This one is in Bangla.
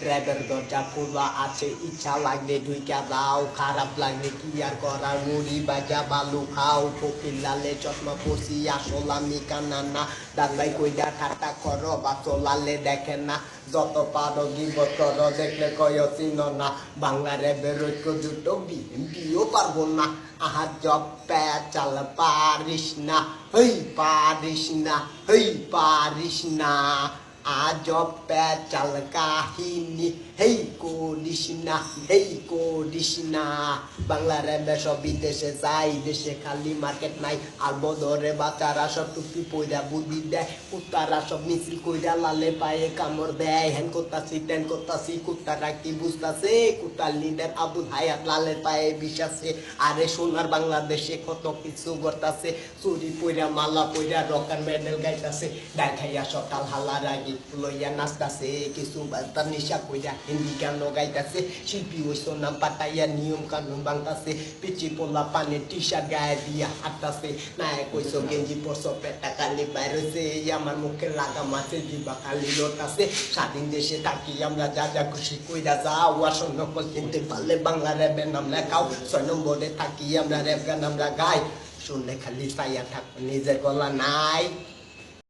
র্যাবের দরজা খোলা আছে, ইচ্ছা লাগলে ঢুইকা দাও, খারাপ লাগলে কি আর করার, মুড়ি বাজা বালু খাও, ফকির লালে চশমা পরছি আসল আমি কানা না, দাল্লাই কইরা ঠাট্টা করো বাসো লালে দেখেন না, যত পারো গিবত করো দেখলে কয় চিন না, বাংলা র্যাবের ঐক্য জুটো বিএমপিও পারবো না, আহা জব চাল পারিস না, হই পারিস না, হই পারিস না, আজব চাল কাহিনী, হেই করিস না, হেই করিস না, বাংলা র্যাবে সব বিদেশে যাই, দেশে খালি মার্কেট নাই, আর বদরে বাচ্চারা সব টুপি পয়রা বুদ্ধি দেয়, কুত্তারা সব মিছিল কইরা লালে পায়ে কামড় দেয়, হ্যান করতাছি ত্যান করতাছি, কুত্তারা কি বুঝতাছে, কুত্তার লিডার আবুল হায়াত লালের পায়ে বিশ্বাসে, আরে সোনার বাংলাদেশে কত কিছু ঘটতাছে, চুরি পয়রা মালা পয়রা রকার মেডেল গাইতাছে, দেখাইয়া সকাল হালা রাগি লইয়া নাচতাছে, কিছু বাস্তার নিশা কইরা হিন্দি গান গাইতাছে, শিল্পী ওই নাম পাতাইয়া নিয়ম কানুন বাংতাছে, পিচি পোলা পানে টি শার্ট গায়ে দিয়া হাঁটতাছে, নায়ক কইছো গেঞ্জি পরছো পেটা কালি বাইরেছে, আমার মুখে লাগা মাছে দিবা খালি লোটাছে, স্বাধীন দেশে থাকি আমরা যা যা খুশি কইরা যাও, আসন নকল চিনতে পারলে বাংলা র্যাবের নাম লেখাও, 6 নম্বরে থাকি আমরা র্যাব গান আমরা গাই, শুনলে খালি পাইয়া থাকো নিজের গলা নাই।